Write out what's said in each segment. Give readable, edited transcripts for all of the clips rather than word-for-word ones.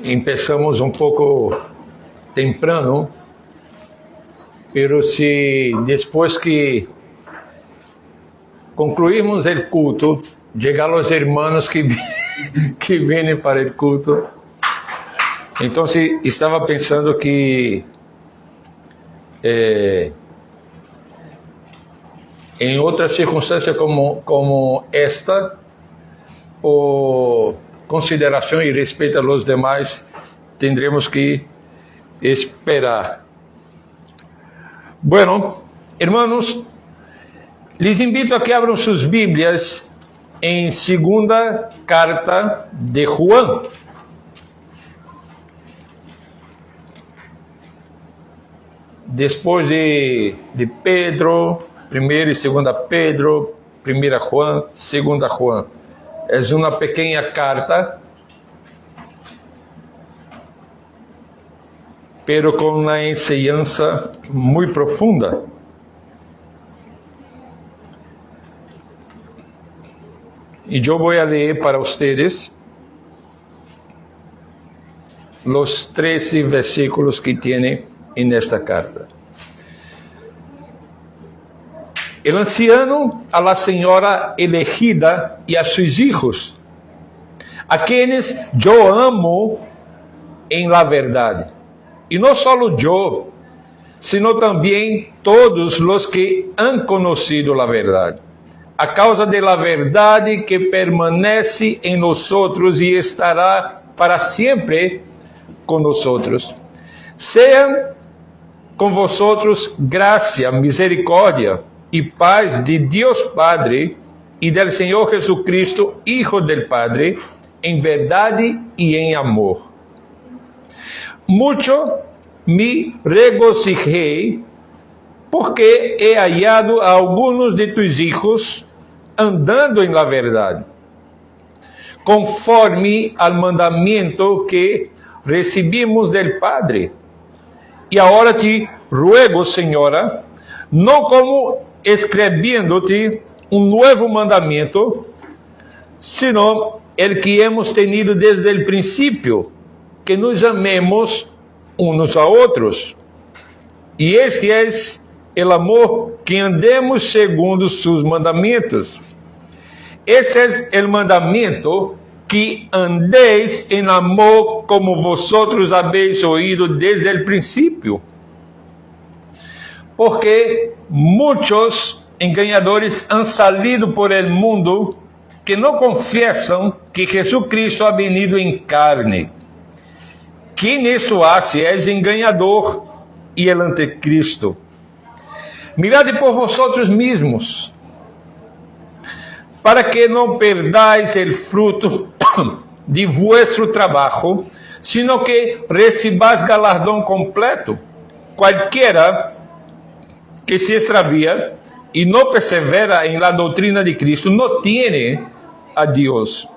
empezamos um pouco temprano, pero se depois que concluirmos o culto, chegar os irmãos que vêm para o culto, então estava pensando que em outra circunstância como esta, por consideração e respeito aos demais, tendremos que esperar. Bueno, hermanos, les invito a que abram suas Bíblias em segunda carta de Juan. Depois de Pedro, primeira e segunda Pedro, primeira Juan, segunda Juan. É uma pequena carta, pero com uma enseñanza muito profunda. E eu vou ler para vocês os 13 versículos que tem nesta carta. El anciano a la señora elegida y a sus hijos, a quienes yo amo en la verdad. Y no solo yo, sino también todos los que han conocido la verdad, a causa de la verdad que permanece en nosotros y estará para siempre con nosotros. Sean con vosotros gracia, misericordia y paz de Dios Padre y del Señor Jesucristo, Hijo del Padre, en verdad y en amor. Mucho me regocijé porque he hallado a algunos de tus hijos andando en la verdad, conforme al mandamiento que recibimos del Padre. Y ahora te ruego, Señora, no como escribiéndote un nuevo mandamiento, sino el que hemos tenido desde el principio, que nos amemos unos a otros. Y ese es el amor, que andemos segundo sus mandamientos. Ese es el mandamiento, que andéis en amor como vosotros habéis oído desde el principio. Porque muchos engañadores han salido por el mundo que no confiesan que Jesucristo ha venido en carne. Quien eso hace es engañador y el anticristo. Mirad por vosotros mismos, para que no perdáis el fruto de vuestro trabajo, sino que recibáis galardón completo. Cualquiera que se extravía y no persevera en la doctrina de Cristo no tiene a Dios.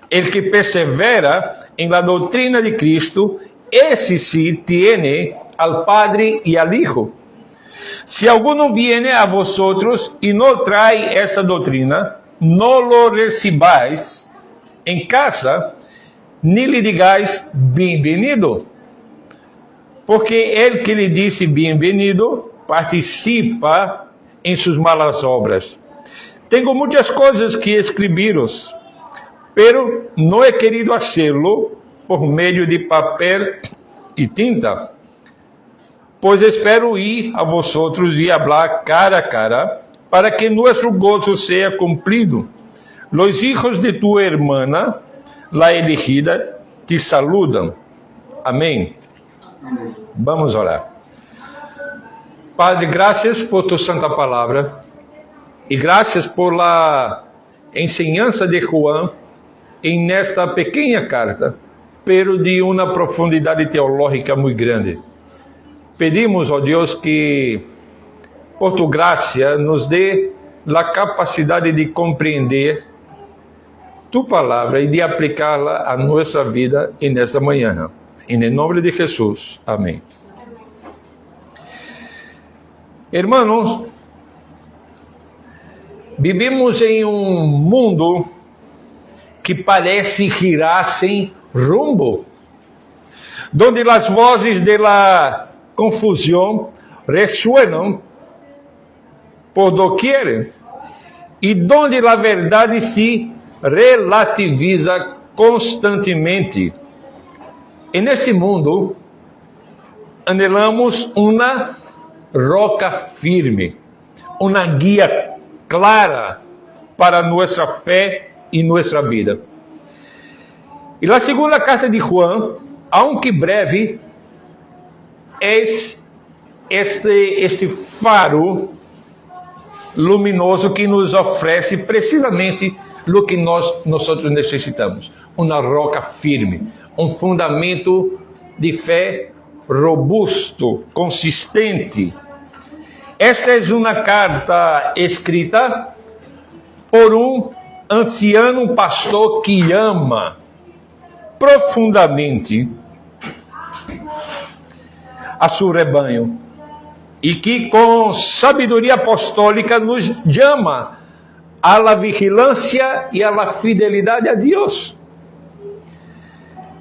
El que persevera en la doctrina de Cristo, ese sí tiene al Padre y al Hijo. Si alguno viene a vosotros y no trae esta doctrina, no lo recibáis en casa, ni le digáis bienvenido, porque el que le dice bienvenido participa en sus malas obras. Tengo muchas cosas que escribiros, pero no he querido hacerlo por medio de papel y tinta, pues espero ir a vosotros y hablar cara a cara, para que nuestro gozo sea cumplido. Los hijos de tu hermana, la elegida, te saludan. Amén. Vamos a orar. Padre, gracias por tu santa palabra y gracias por la enseñanza de Juan en esta pequeña carta, pero de una profundidad teológica muy grande. Pedimos, ó Deus, que por tu gracia nos dê a capacidade de compreender tu palavra e de aplicá-la a nossa vida nesta manhã. Em nome de Jesus. Amém. Hermanos, vivimos em um mundo que parece girar sem rumbo. donde las voces de la confusión resuenan por doquier, y donde la verdad se relativiza constantemente. En este mundo, anhelamos una roca firme, una guía clara para nuestra fe y nuestra vida. Y la segunda carta de Juan, aunque breve, es este faro luminoso que nos oferece precisamente o que nós necessitamos. Uma roca firme, um fundamento de fé robusto, consistente. Esta é uma carta escrita por um anciano pastor que ama profundamente a seu rebanho e que com sabedoria apostólica nos chama a la vigilância e a la fidelidade a Deus.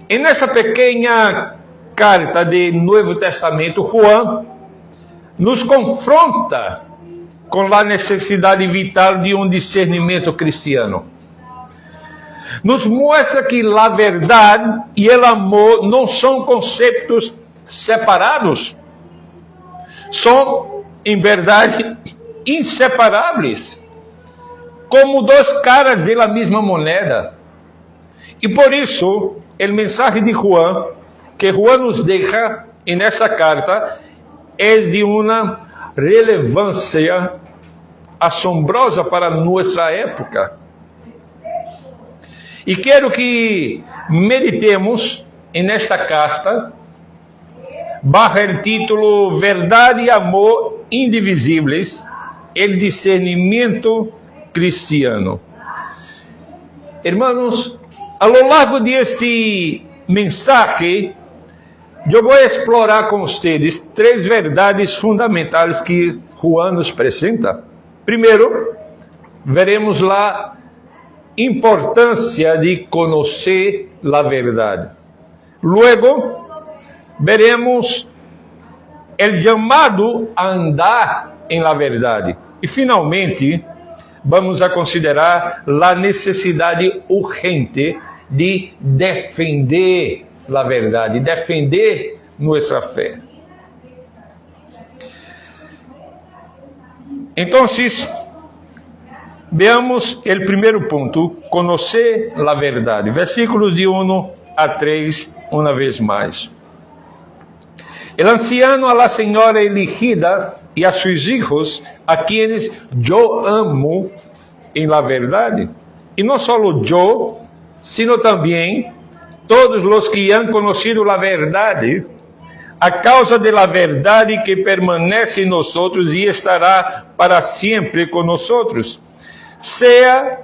E nessa pequena carta do Novo Testamento, Juan nos confronta com a necessidade vital de um discernimento cristiano. Nos mostra que a verdade e o amor não são conceitos separados, são, em verdade, inseparáveis, como duas caras de la mesma moeda. E por isso, o mensagem de Juan, que Juan nos deixa nessa carta, é de uma relevância assombrosa para nossa época. E quero que meditemos nesta carta, bajo o título Verdade e Amor Indivisíveis, o discernimento cristiano. Hermanos, a lo largo desse mensagem, eu vou explorar com vocês 3 verdades fundamentais que Juan nos apresenta. Primeiro, veremos a importância de conhecer a verdade. Luego, veremos o chamado a andar em la verdade. E, finalmente, vamos a considerar a necessidade urgente de defender a verdade, defender nossa fé. Então, veamos o primeiro ponto, conhecer a verdade. Versículos de 1 a 3, uma vez mais. El anciano a la señora elegida y a sus hijos, a quienes yo amo en la verdad. Y no solo yo, sino también todos los que han conocido la verdad, a causa de la verdad que permanece en nosotros y estará para siempre con nosotros. Sea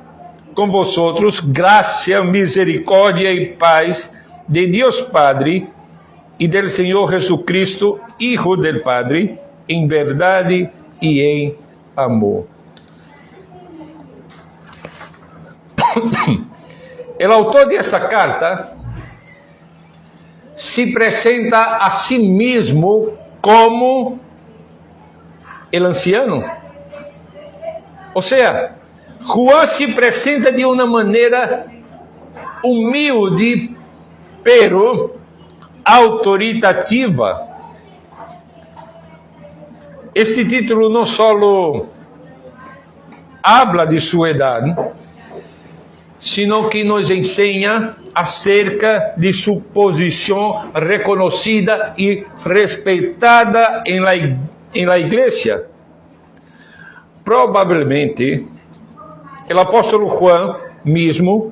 con vosotros gracia, misericordia y paz de Dios Padre e del Senhor Jesucristo, Hijo del Padre, em verdade e em amor. O autor dessa carta se apresenta a si mesmo como el anciano. Ou seja, Juan se apresenta de uma maneira humilde, pero autoritativa. Este título não só habla de sua idade, sino que nos ensina acerca de sua posição reconhecida e respeitada em la igreja. Provavelmente, o apóstolo Juan mesmo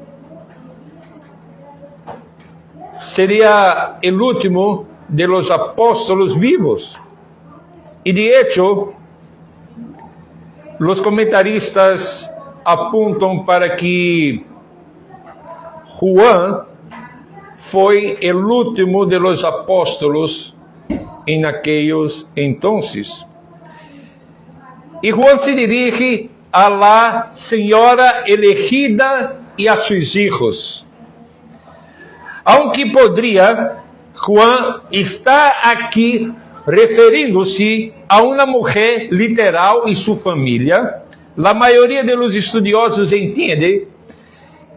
seria o último de los apóstolos vivos. E de hecho, os comentaristas apuntam para que Juan foi o último de los apóstolos em aqueles entonces. E Juan se dirige a la señora elegida e a sus hijos. Aunque podría Juan está aqui referindo-se a uma mulher literal e sua família. A maioria dos estudiosos entende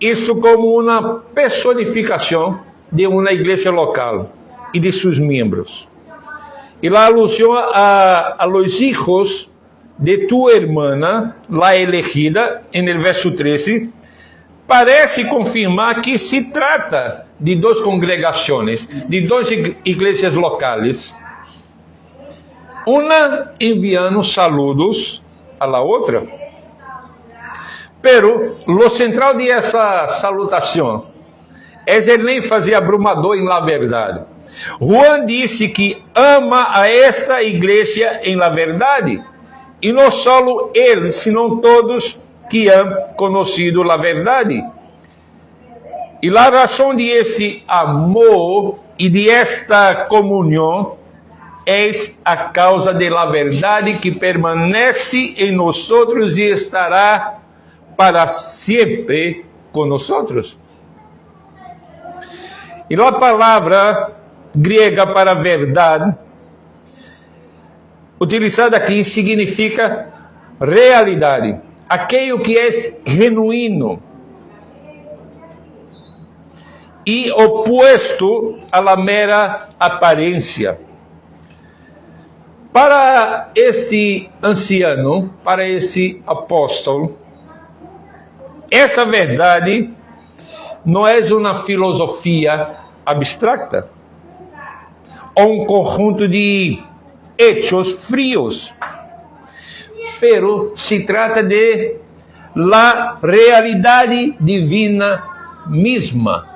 isso como uma personificação de uma igreja local e de seus membros. E a alusão a los hijos de tu hermana, la elegida, en el verso 13, parece confirmar que se trata de duas congregações, de duas igrejas locais, uma enviando saludos a la outra. Pero lo central de essa salutação é o ênfase abrumador em la verdade. Juan disse que ama a essa igreja em la verdade, e não só ele, senão todos que han conhecido a verdade. E a razão de esse amor e de esta comunhão é a causa de la verdade que permanece em nós e estará para sempre com nós. E a palavra grega para verdade, utilizada aqui, significa realidade, aquilo que é genuíno e oposto à la mera aparência. Para esse anciano, para esse apóstolo, essa verdade não é uma filosofia abstracta ou um conjunto de hechos frios, pero se trata de la realidade divina mesma.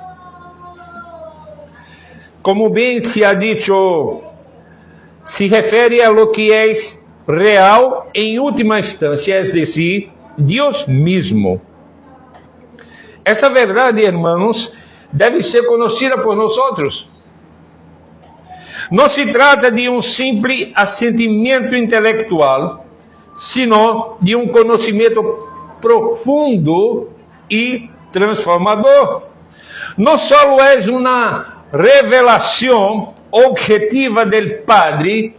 Como bem se ha dicho, se refere a lo que é real em última instância, é decir, Deus mesmo. Essa verdade, irmãos, deve ser conhecida por nós outros. Não se trata de um simples assentimento intelectual, sino de um conhecimento profundo e transformador. Não só é uma revelação objetiva do Padre,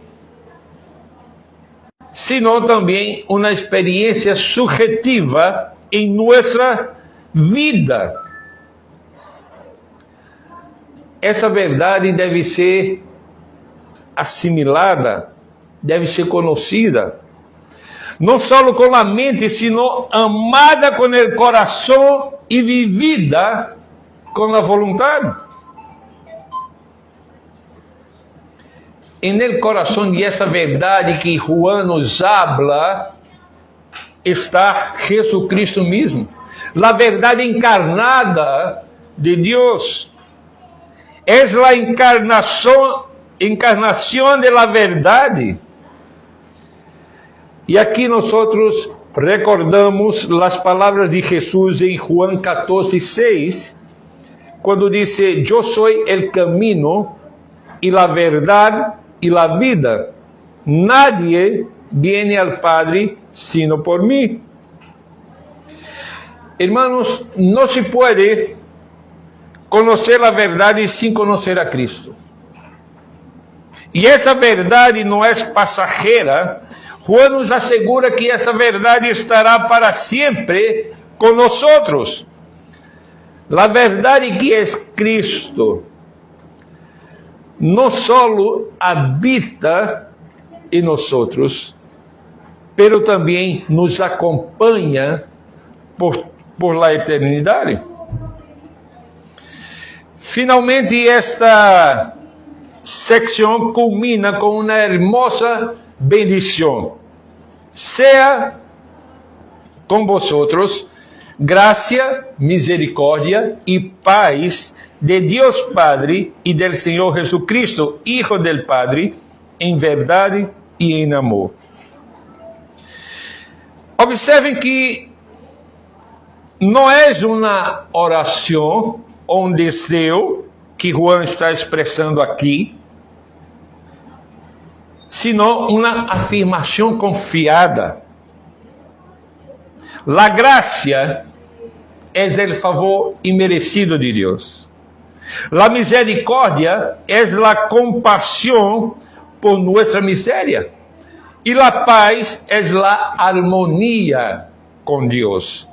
sino também uma experiência subjetiva em nossa vida. Essa verdade deve ser assimilada, deve ser conhecida, não só com a mente, sino amada com o coração e vivida com a vontade. En el coração de essa verdade que Juan nos habla está Jesucristo mesmo, a verdade encarnada de Deus. É a encarnação de la verdade. E aqui nós recordamos as palavras de Jesus em Juan 14:6, quando disse: "Eu sou el camino e la verdade e la vida. Nadie viene al Padre sino por mí." Hermanos, não se pode conhecer a verdade sem conhecer a Cristo. E essa verdade não é passageira. Juan nos assegura que essa verdade estará para sempre com nós. A verdade que é Cristo não só habita em nós, pero também nos acompanha por la eternidade. Finalmente, esta secção culmina com uma hermosa bendição. Sea com vosotros gracia, misericórdia e paz de Deus Padre e del Senhor Jesucristo, Hijo del Padre, em verdade e em amor. Observem que não é uma oração ou um desejo que Juan está expressando aqui, sino uma afirmação confiada. La gracia é o favor imerecido de Deus. La misericordia es la compasión por nuestra miseria. Y la paz es la armonía con Dios.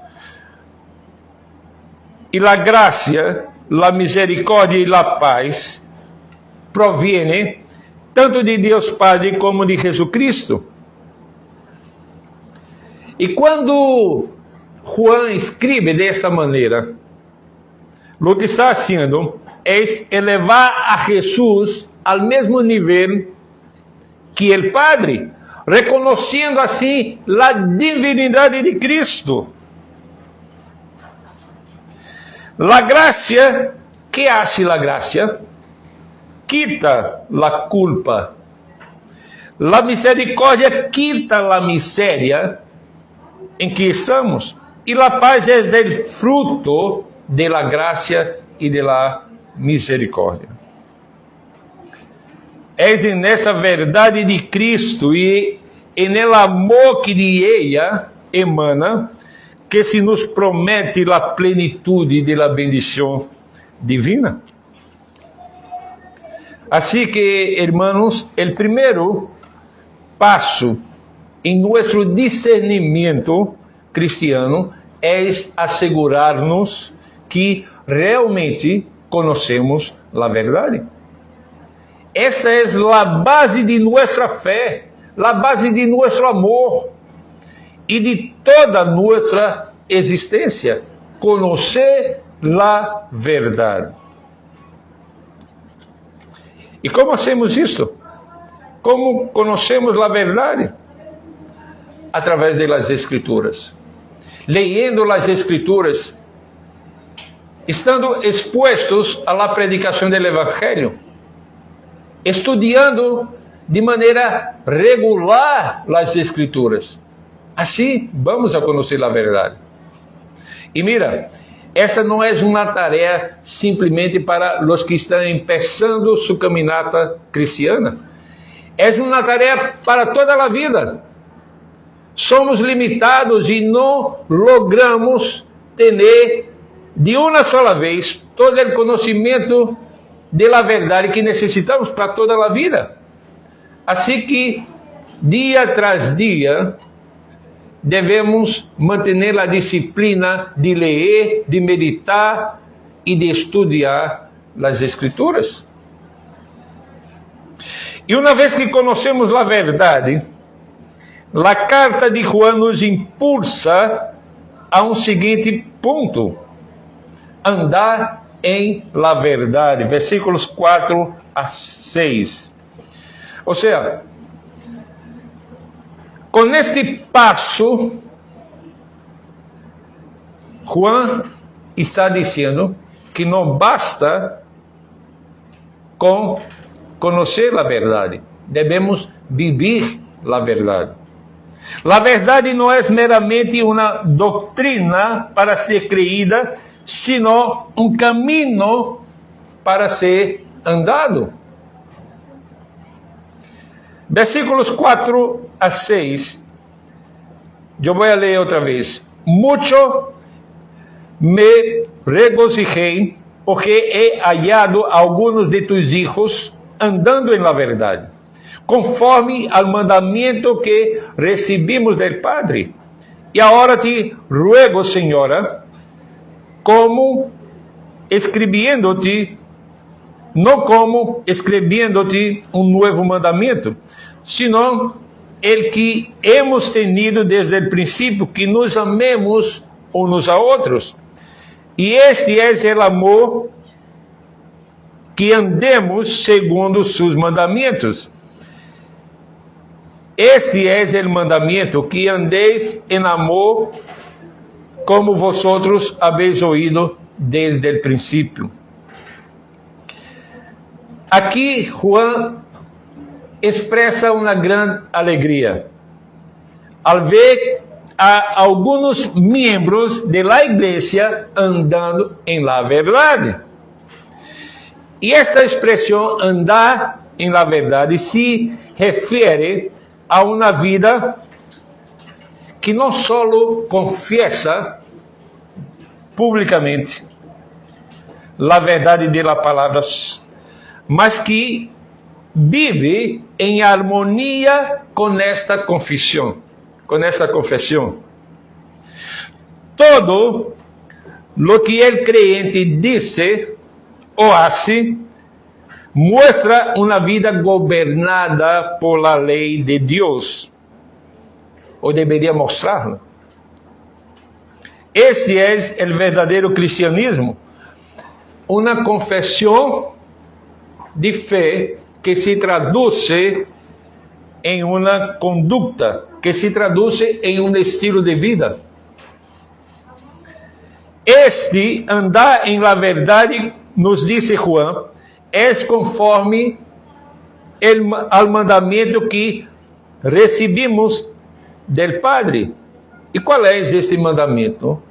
Y la gracia, la misericordia y la paz provienen tanto de Dios Padre como de Jesucristo. E quando Juan escreve dessa maneira, o que está fazendo é elevar a Jesus ao mesmo nível que o Padre, reconhecendo assim a divinidade de Cristo. La gracia, ¿qué hace la gracia? Quita la culpa. La misericordia quita la miseria en que estamos. Y la paz es el fruto de la gracia y de la misericordia. Es en esa verdad de Cristo y en el amor que de ella emana que se nos promete a plenitude de bendição divina. Assim que, hermanos, o primeiro passo em nosso discernimento cristiano é assegurar-nos que realmente conhecemos a verdade. Essa é a base de nossa fé, a base de nosso amor e de toda nossa existência, conhecer a verdade. E como hacemos isso? Como conhecemos a verdade? Através das Escrituras. Leyendo as Escrituras, estando expostos à predicação do Evangelho, estudando de maneira regular as Escrituras. Assim vamos a conhecer a verdade. E mira, essa não é uma tarefa simplesmente para os que estão começando sua caminhada cristiana. É uma tarefa para toda a vida. Somos limitados e não logramos ter de uma sola vez todo o conhecimento da verdade que necessitamos para toda a vida. Assim que, dia tras dia, devemos manter a disciplina de ler, de meditar e de estudar as Escrituras. E uma vez que conhecemos a verdade, a carta de Juan nos impulsa a um seguinte ponto: andar em la verdade. Versículos 4 a 6. Ou seja, com este passo, Juan está dizendo que não basta com conhecer a verdade, devemos viver a verdade. A verdade não é meramente uma doutrina para ser creída, sino um caminho para ser andado. Versículos 4 a 6. Eu vou ler outra vez. Mucho me regocijei, porque he hallado a algunos de tus hijos andando en la verdad, conforme al mandamiento que recibimos del Padre. Y ahora te ruego, Señora, como escribiéndote, no como escribiéndote un nuevo mandamiento, sino el que hemos tenido desde el principio, que nos amemos unos a otros. Y este es el amor, que andemos segundo sus mandamientos. Este es el mandamiento, que andéis en amor, como vosotros habéis oído desde el principio. Aqui Juan expressa uma grande alegria ao ver a alguns membros da igreja andando em la verdade. E essa expressão andar em la verdade se refere a uma vida que não só confessa publicamente, a verdade de la palavra, mas que vive em harmonia com esta confissão, Todo lo que el creyente dice o hace muestra una vida gobernada por la ley de Dios, o debería mostrarla. Esse é o verdadeiro cristianismo, uma confissão de fé que se traduz em uma conduta, que se traduz em um estilo de vida. Este andar em la verdade, nos disse Juan, é conforme ao mandamento que recebimos del Padre. E qual é este mandamento?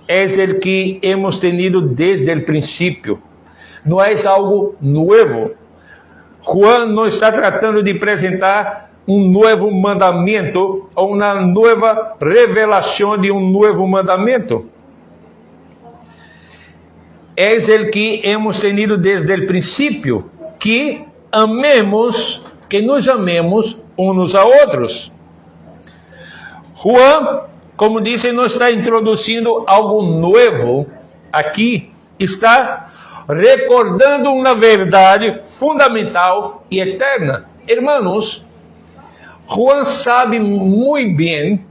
É o que hemos tenido desde o princípio. Não é algo novo. Juan não está tratando de apresentar um novo mandamento ou uma nova revelação de um novo mandamento. É o que hemos tenido desde o princípio, que amemos, que nos amemos uns a outros. Juan, como disse, não está introduzindo algo novo aqui, está recordando uma verdade fundamental e eterna. Hermanos, Juan sabe muito bem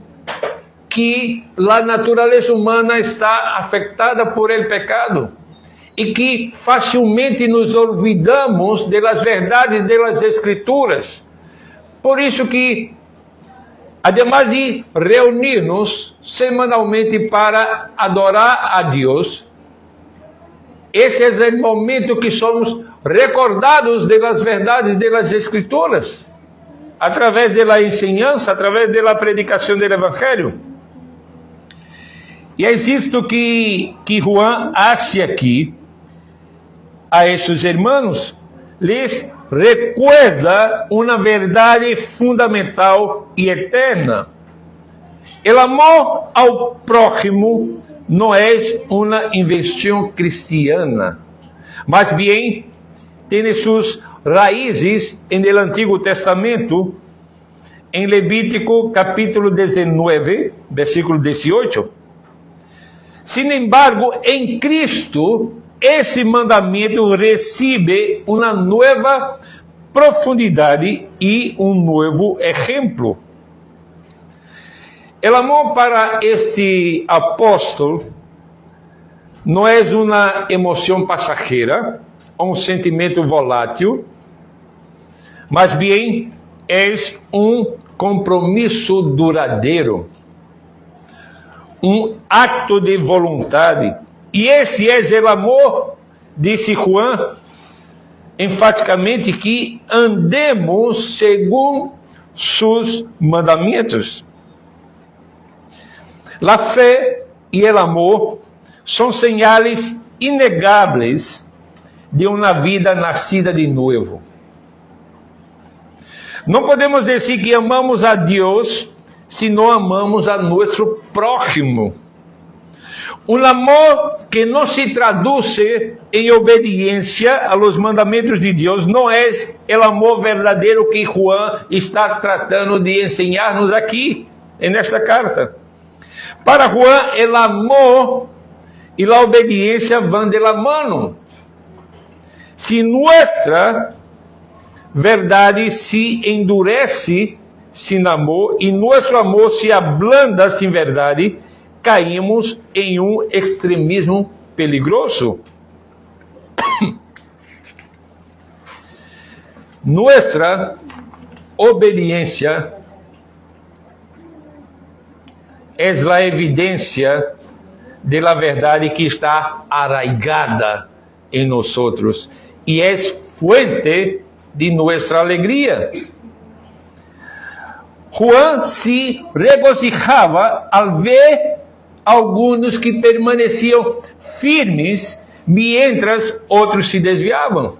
que a natureza humana está afetada por el pecado e que facilmente nos olvidamos das verdades das Escrituras. Por isso que, además de reunir-nos semanalmente para adorar a Deus, esse é o momento que somos recordados das verdades das Escrituras, através da enseñança, através da predicação do Evangelho. E é isto que Juan hace aqui a esses irmãos, lhes recuerda uma verdade fundamental e eterna. O amor ao prójimo não é uma invenção cristiana, mas bem tem suas raízes no Antigo Testamento, em Levítico capítulo 19, versículo 18. Sin embargo, em Cristo, esse mandamento recebe uma nova profundidade e um novo exemplo. O amor para este apóstolo não é uma emoção passageira, um sentimento volátil, mas bem é um compromisso duradouro, um acto de vontade. E esse é o amor, disse Juan, enfaticamente, que andemos segundo seus mandamentos. A fé e o amor são señales inegáveis de uma vida nascida de novo. Não podemos dizer que amamos a Deus se não amamos a nosso prójimo. Um amor que não se traduz em obediência a los mandamentos de Deus não é o amor verdadeiro que Juan está tratando de ensinar-nos aqui, nesta carta. Para Juan, o amor e a obediência vão de la mano. Se nossa verdade se endurece sem amor e nosso amor se ablanda sem verdade, caímos em um extremismo peligroso. Nossa obediência é a evidência da verdade que está arraigada em nós e é fuente de nossa alegria. Juan se regozijava ao ver alguns que permaneciam firmes, mientras outros se desviavam.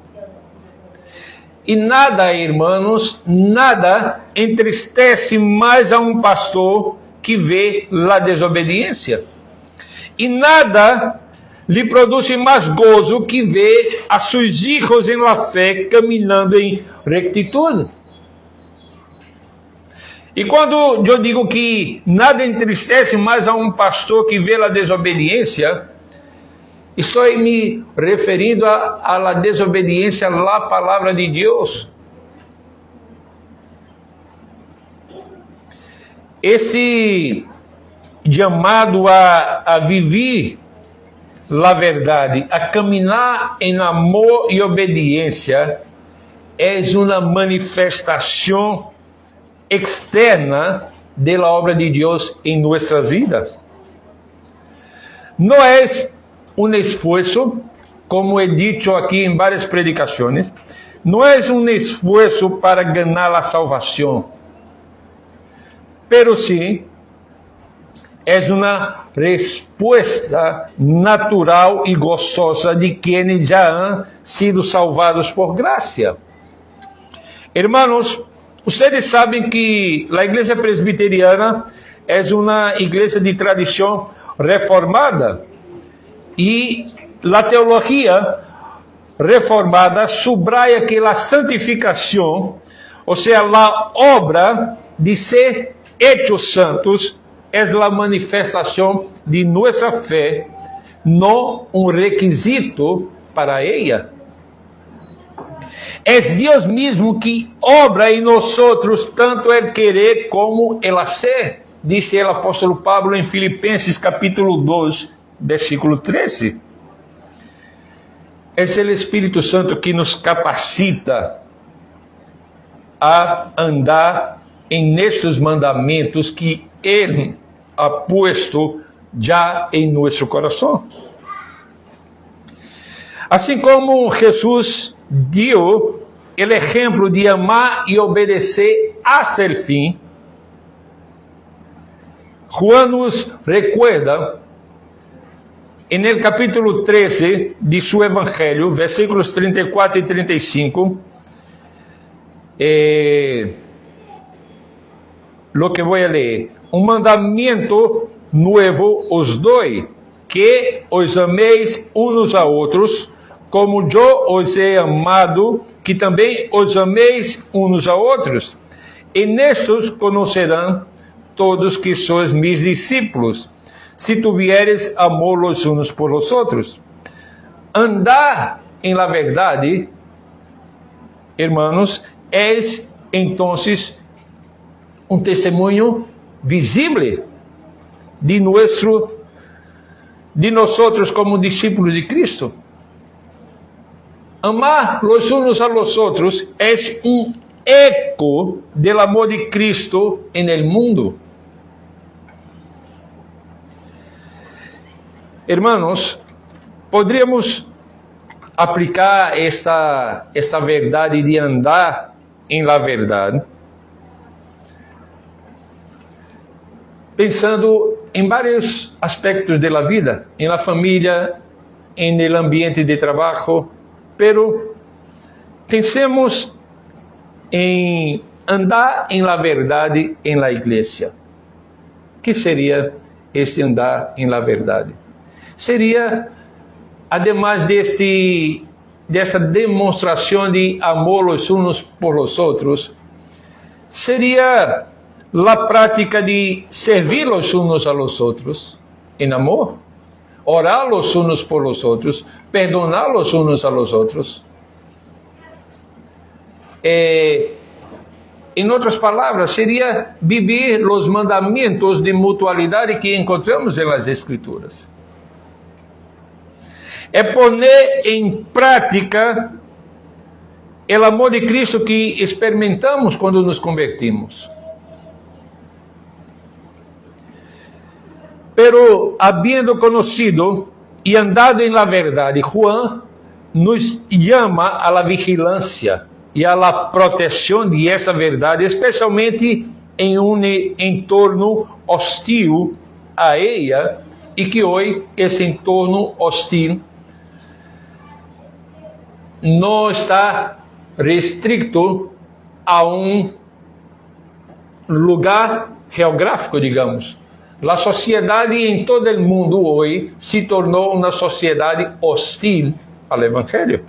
E nada, irmãos, nada entristece mais a um pastor que vê a desobediência. E nada lhe produzem mais gozo que ver a seus filhos em la fé caminhando em rectitude. E quando eu digo que nada entristece mais a um pastor que vê a desobediência, estou me referindo a la desobediência à palavra de Deus. Esse chamado a viver a verdade, a caminhar em amor e obediência, é uma manifestação externa da obra de Deus em nossas vidas. Não é um esforço, como he dicho aqui em várias predicações, não é um esforço para ganhar a salvação, pero sim é uma resposta natural e gozosa de quienes já han sido salvados por graça. Hermanos, vocês sabem que a igreja presbiteriana é uma igreja de tradição reformada e a teologia reformada subraya que a santificação, ou seja, a obra de ser hechos santos, é a manifestação de nossa fé, não um requisito para ela. É Deus mesmo que obra em nós tanto el querer como el hacer, disse o apóstolo Pablo em Filipenses capítulo 2, versículo 13. É o Espírito Santo que nos capacita a andar nestes mandamentos que Ele ha puesto já em nosso coração. Assim como Jesus deu o exemplo de amar e obedecer hasta el fim, Juan nos recuerda en el capítulo 13 de su Evangelho, versículos 34 e 35, lo que voy a leer. Un mandamiento nuevo os doy, que os améis unos a outros, como eu os he amado, que também os améis unos a outros. E nestes conocerão todos que sois mis discípulos, se tuvieres amor los unos por los outros. Andar em la verdade, hermanos, es entonces um testemunho visível de nosotros como discípulos de Cristo. Amar los unos a los otros es un eco del amor de Cristo en el mundo. Hermanos, podríamos aplicar esta verdade de andar em la verdade, pensando em vários aspectos da vida, em la família, em el ambiente de trabalho, pero pensemos em andar em la verdade em la igreja. Que seria este andar em la verdade? Seria, además desta demonstração de amor los unos por los outros, seria a prática de servir los unos a los outros em amor, orar los unos por los outros, perdonar los unos a los outros. Em outras palavras, seria viver os mandamentos de mutualidade que encontramos nas Escrituras. É poner em prática o amor de Cristo que experimentamos quando nos convertimos. Pero, habiendo conocido e andado em la verdade, Juan nos chama a la vigilância e a la proteção de essa verdade, especialmente em um entorno hostil a ela, e que hoje esse entorno hostil não está restrito a um lugar geográfico, digamos, a sociedade em todo o mundo hoje se tornou uma sociedade hostil ao Evangelho.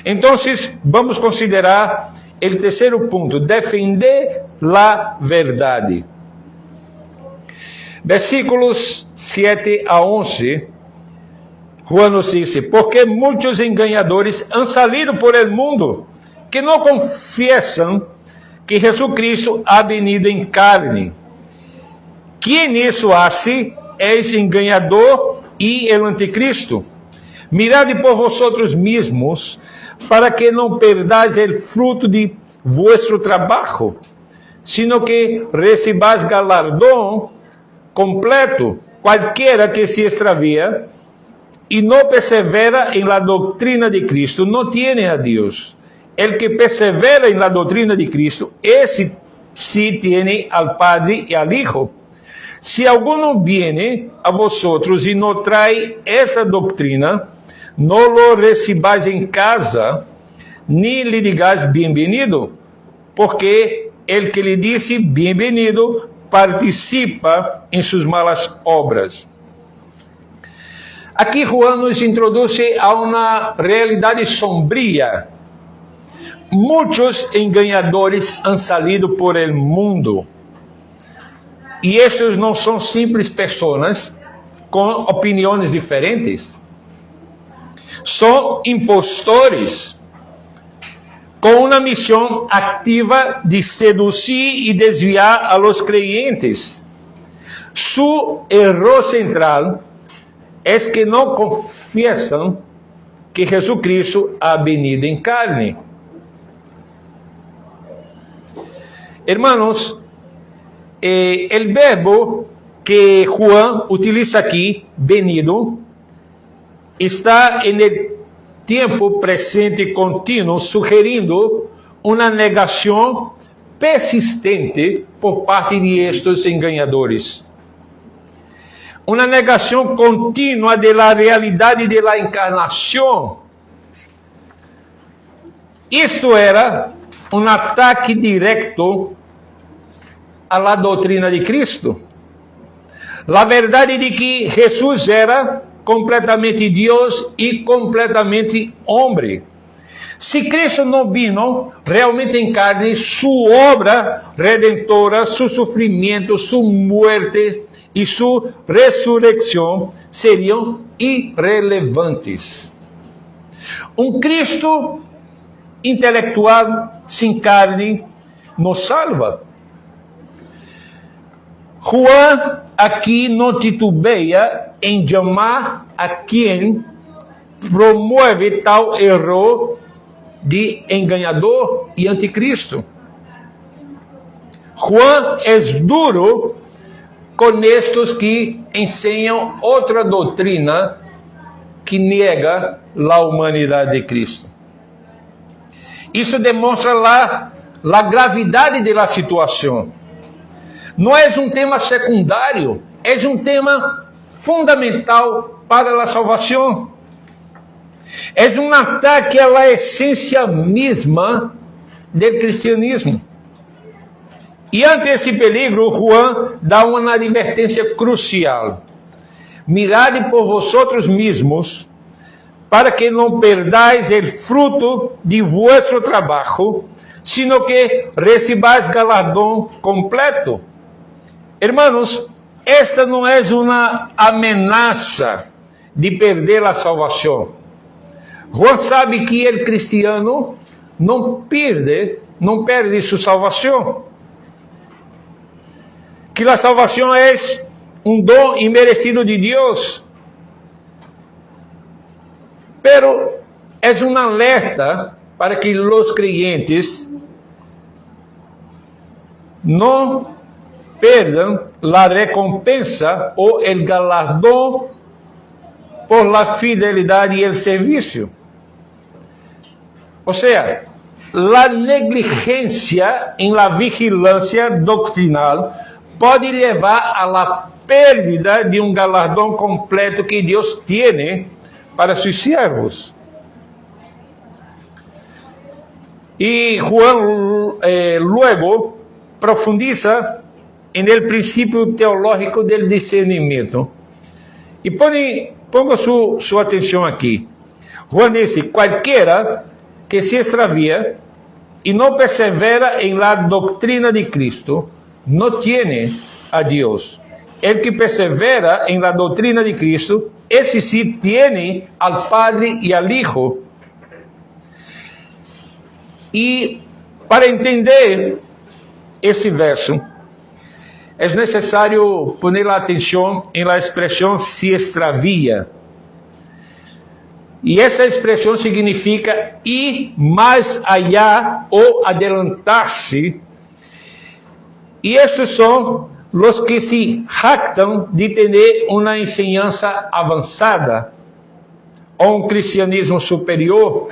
Então, vamos considerar o terceiro ponto, defender a verdade. Versículos 7 a 11, Juan nos diz, porque muitos enganadores han salido por el mundo, que não confessam que Jesucristo ha venido em carne. Quem isso hace é enganador e el anticristo. Mirad por vosotros mismos, para que não perdais el fruto de vuestro trabalho, sino que recibais galardão completo. Qualquer que se extravia e não persevera em la doutrina de Cristo, não tiene a Deus. El que persevera em la doutrina de Cristo, esse sí tiene al Padre e al Hijo. Se alguno viene a vosotros e não trae essa doutrina, não lo recibais em casa, ni lhe digais bem-vindo, porque el que lhe disse bem-vindo participa em suas malas obras. Aqui Juan nos introduz a uma realidade sombria. Muitos enganadores han salido por el mundo. E estes não são simples pessoas com opiniões diferentes. São impostores com uma missão ativa de seduzir e desviar a los creyentes. Su erro central é que não confessam que Jesucristo ha venido em carne. Hermanos, o verbo que Juan utiliza aqui, venido, está no tempo presente contínuo, sugerindo uma negação persistente por parte de estes enganadores. Uma negação contínua da realidade da encarnação. Isto era um ataque direto à doutrina de Cristo. A verdade de que Jesus era completamente Deus e completamente homem. Se Cristo não vino realmente em carne, sua obra redentora, seu sofrimento, sua morte e sua ressurreição seriam irrelevantes. Um Cristo intelectual, sem carne, nos salva. Juan aqui não titubeia em chamar a quem promove tal erro de enganador e anticristo. Juan é duro com estes que ensinam outra doutrina que nega a humanidade de Cristo. Isso demonstra a gravidade da situação. Não é um tema secundário, é um tema fundamental para a salvação. É um ataque à essência mesma do cristianismo. E ante esse peligro, Juan dá uma advertência crucial. Mirad por vosotros mismos, para que não perdais o fruto de vuestro trabalho, sino que recibais galardão completo. Hermanos, esta não é uma ameaça de perder a salvação. Juan sabe que o cristiano não perde sua salvação. Que a salvação é um dom imerecido de Deus. Pero é um alerta para que os creyentes não perdam a recompensa ou o galardão por la fidelidade e o serviço. Ou seja, a negligência em la vigilância doctrinal pode levar a la pérdida de um galardão completo que Deus tiene para seus servos. E Juan luego profundiza el princípio teológico del discernimento. E ponga sua atenção aqui. Juan disse: cualquiera que se extravía y no persevera en la doctrina de Cristo, no tiene a Dios. El que persevera en la doctrina de Cristo, ese sí tiene al Padre y al Hijo. Y para entender esse verso, é necessário poner a atenção em la expressão se extravia. E essa expressão significa ir mais allá ou adelantar-se. E esses são os que se jactam de ter uma enseñança avançada ou um cristianismo superior,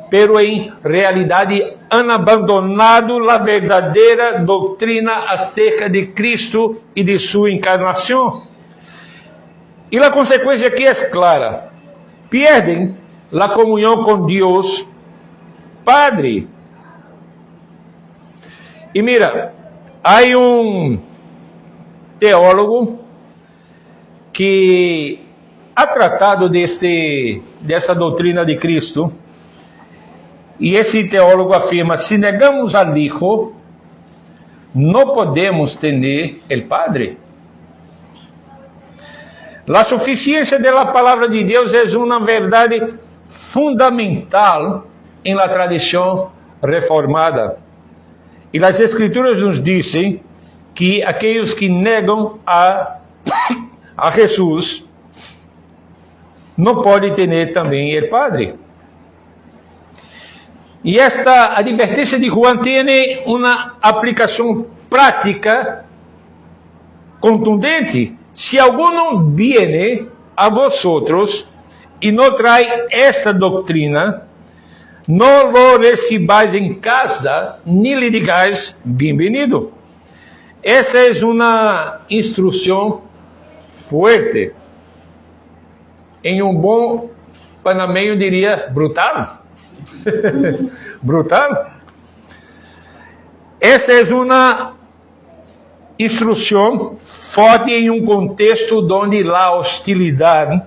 pero em realidade han abandonado a verdadeira doutrina acerca de Cristo e de sua encarnação. E a consequência aqui é clara: pierden a comunhão com Deus Padre. E mira, há um teólogo que ha tratado dessa doutrina de Cristo, e esse teólogo afirma: se negamos al Hijo, não podemos ter el Padre. A suficiência da palavra de Deus é uma verdade fundamental em la tradição reformada. E as Escrituras nos dizem que aqueles que negam a Jesus não podem ter também o Padre. E esta advertência de Juan tem uma aplicação prática contundente. Se algum não viene a vosotros e não trai esta doutrina, não lo recibáis em casa, ni lhe digais bem-vindo. Essa é uma instrução forte. Em um bom panameño diria brutal. Brutal. Essa é uma instrução forte em um contexto onde a hostilidade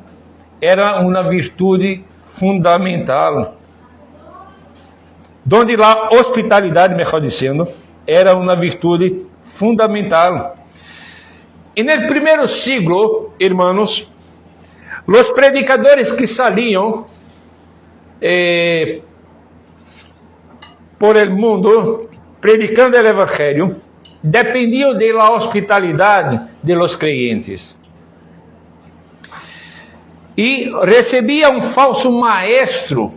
era uma virtude fundamental. Onde a hospitalidade, melhor dizendo, era uma virtude fundamental. E no primeiro siglo, irmãos, os predicadores que saliam por el mundo predicando o evangelho dependiam da hospitalidade de los creyentes. E recebia um falso maestro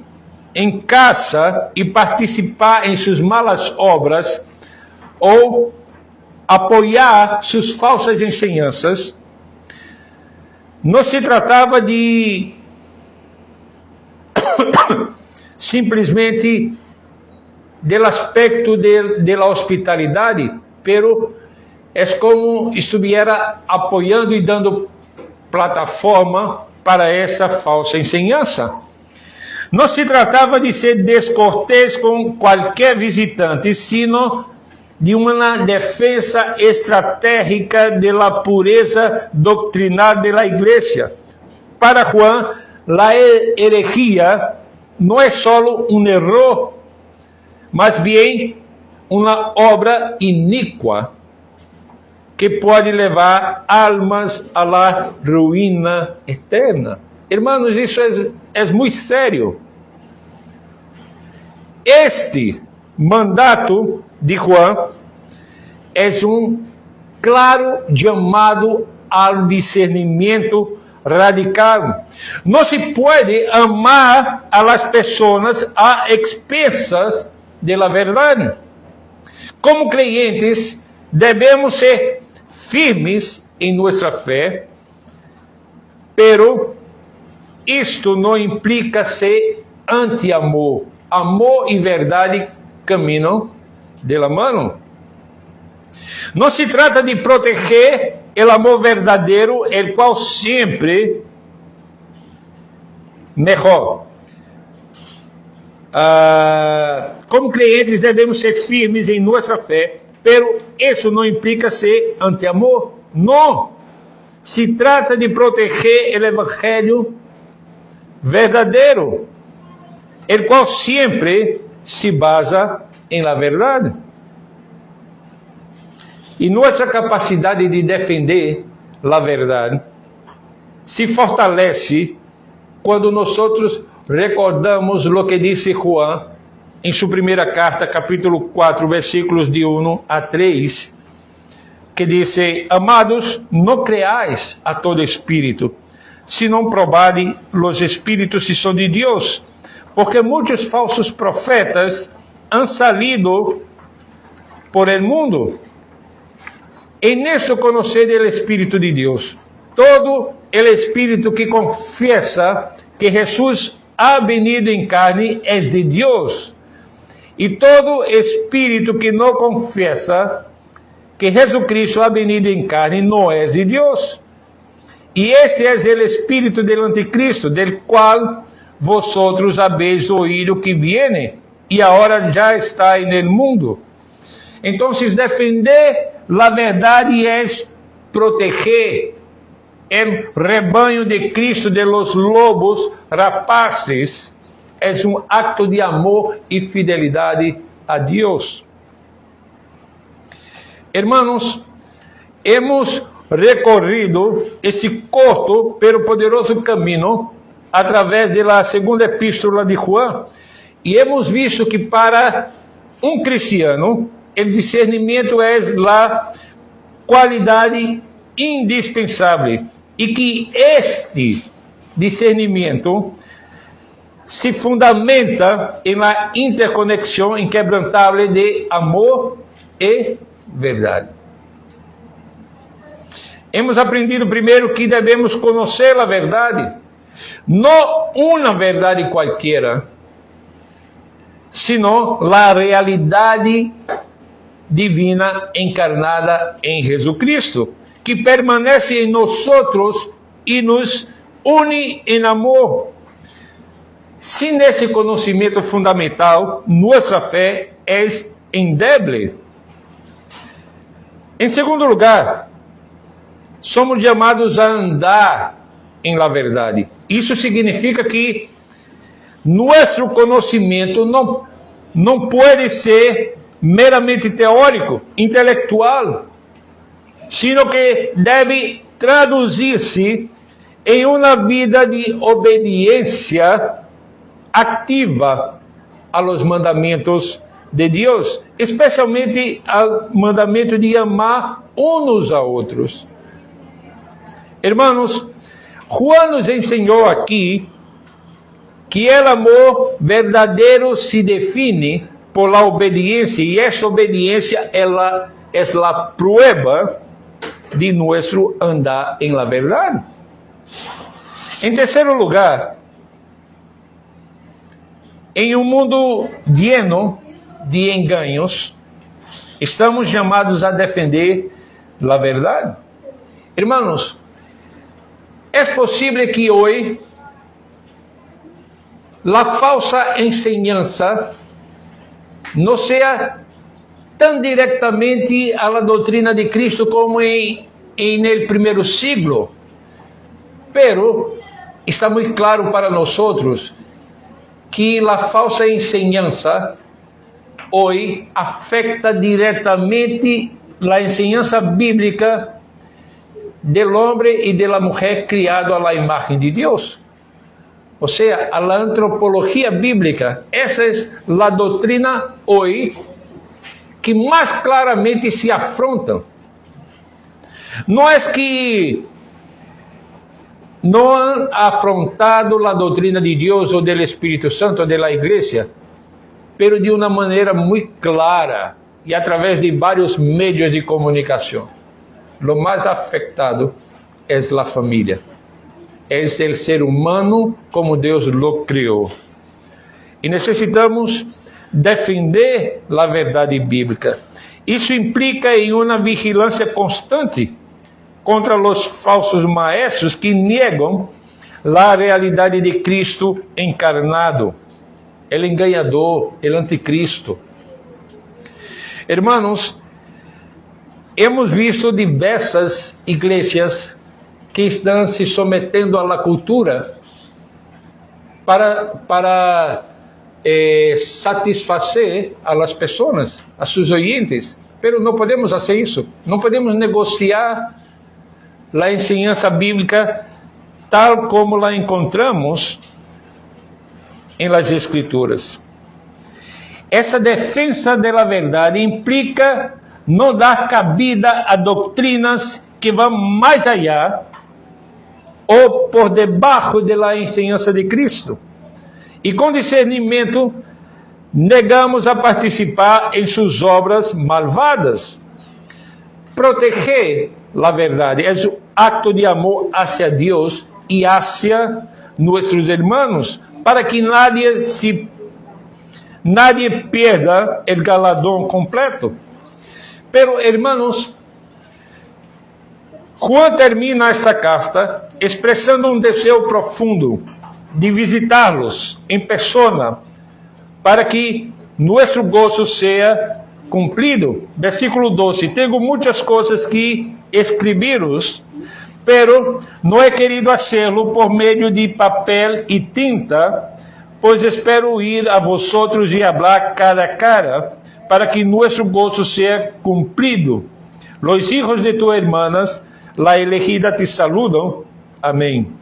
em casa e participar em suas malas obras ou apoiar suas falsas enseñanças. Não se tratava de simplesmente do aspecto de la hospitalidade, pero é como estuviera apoiando e dando plataforma para essa falsa enseñança. Não se tratava de ser descortés com qualquer visitante, sino de uma defesa estratégica da pureza doctrinal da igreja. Para Juan, a herejia não é só um erro, mas bem uma obra iníqua que pode levar almas a la ruína eterna. Irmãos, isso é muito sério. Este mandato de Juan é um claro chamado ao discernimento radical. Não se pode amar a las pessoas a expensas de la verdade. Como creyentes, devemos ser firmes em nossa fé, pero isto não implica ser anti-amor. Amor e verdade caminham de la mano. Não se trata de proteger o amor verdadeiro, el qual sempre melhor. Como crentes devemos ser firmes em nossa fé, pero isso não implica ser anti-amor. Não. Se trata de proteger o evangelho verdadeiro, o qual sempre se basa em la verdade. E nossa capacidade de defender a verdade se fortalece quando nós recordamos o que disse Juan em sua primeira carta, capítulo 4, versículos de 1 a 3, que diz: amados, não creais a todo espírito, senão probade os espíritos se são de Deus, porque muitos falsos profetas han salido por el mundo. E nisso conhecer o Espírito de Deus. Todo o Espírito que confiesa que Jesus ha venido em carne é de Deus. E todo Espírito que não confiesa que Jesucristo ha venido em carne não é de Deus. E este é o Espírito do Anticristo, del qual vosotros habéis oído que viene, e agora já está no mundo. Então, defender a verdade é proteger o rebanho de Cristo de los lobos rapazes. É um acto de amor e fidelidade a Deus. Hermanos, hemos recorrido esse corto pero poderoso caminho através da segunda epístola de Juan, e hemos visto que para um cristiano o discernimento é a qualidade indispensável, e que este discernimento se fundamenta em la interconexão inquebrantável de amor e verdade. Hemos aprendido primeiro que devemos conhecer a verdade, não uma verdade qualquer, sino a realidade divina encarnada em Jesucristo, que permanece em nós e nos une em amor. Sem esse conhecimento fundamental, nossa fé é endeble. Em segundo lugar, somos chamados a andar em la verdade. Isso significa que nosso conhecimento não pode ser meramente teórico, intelectual, sino que deve traduzir-se em uma vida de obediência ativa a los mandamentos de Deus, especialmente ao mandamento de amar uns a outros. Hermanos, Juan nos ensinou aqui que o amor verdadeiro se define por la obediência, e essa obediência é a prueba de nosso andar em la verdade. Em terceiro lugar, em um mundo lleno de enganos, estamos chamados a defender a verdade. Hermanos, é possível que hoje a falsa enseñanza não seja tão diretamente a la doutrina de Cristo como em el primeiro siglo, pero está muito claro para nós que a falsa enseñanza hoje afeta diretamente a enseñanza bíblica del hombre e de la mujer criado a la imagen de Deus. O sea, a la antropología bíblica. Essa é a doutrina hoje que mais claramente se afrontam. Não é que não han afrontado a doutrina de Deus ou do Espírito Santo ou da Igreja, pero de uma maneira muito clara e através de vários meios de comunicação. Lo mais afetado é a família. É o ser humano como Deus lo criou. E necessitamos defender a verdade bíblica. Isso implica em uma vigilância constante contra os falsos maestros que negam a realidade de Cristo encarnado, o enganador, o anticristo. Hermanos, hemos visto diversas igrejas que estão se sometendo à cultura para satisfazer as pessoas, a seus oyentes. Pero não podemos fazer isso. Não podemos negociar a enseñanza bíblica tal como la encontramos em las Escrituras. Essa defesa da verdade implica não dar cabida a doutrinas que vão mais allá ou por debaixo da enseñanza de Cristo. E com discernimento, negamos a participar em suas obras malvadas. Proteger a verdade é um acto de amor hacia Deus e hacia nossos irmãos, para que nadie pierda o galardão completo. Pero, hermanos, Juan termina esta carta expressando um desejo profundo de visitá-los em persona, para que nosso gozo seja cumprido. Versículo 12: tenho muitas coisas que escreveros, pero não he querido hacerlo por meio de papel e tinta, pois espero ir a vosotros e hablar cara a cara, para que nosso gozo seja cumprido. Los hijos de tu hermanas, la elegida, te saludam. Amém.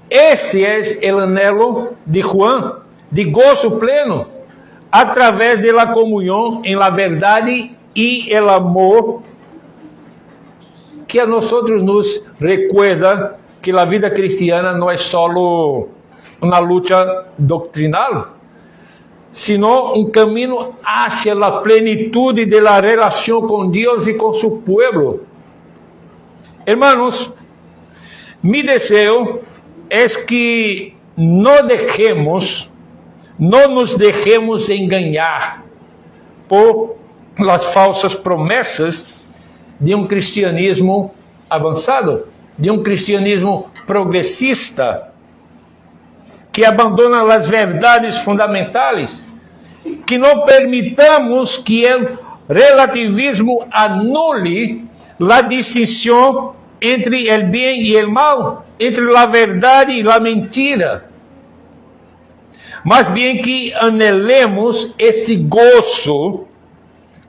Esse é o anelo de Juan, de gozo pleno, através da comunhão em la verdade e el amor, que a nós nos recuerda que a vida cristiana não é só uma luta doctrinal, sino um caminho hacia a plenitude da relação com Deus e com seu povo. Hermanos, mi desejo é que não nos deixemos enganar por las falsas promessas de um cristianismo avançado, de um cristianismo progressista, que abandona as verdades fundamentais, que não permitamos que o relativismo anule a distinção entre o bem e o mal, entre a verdade e a mentira. Mas bem que anelemos esse gozo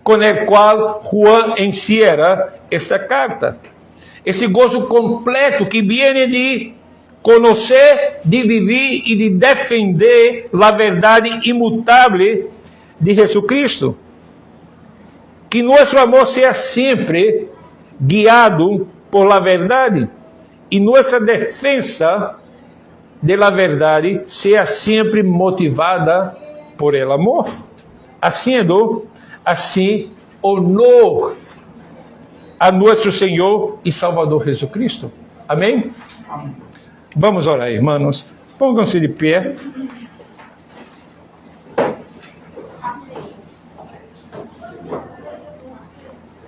com o qual Juan encierra esta carta. Esse gozo completo que viene de conhecer, de viver e de defender a verdade imutável de Jesucristo. Que nosso amor seja sempre guiado por la verdade e nossa defesa de la verdade seja sempre motivada por el amor, haciendo assim honor a nosso Senhor e Salvador Jesucristo. Amém? Vamos orar, irmãos. Pónganse de pé.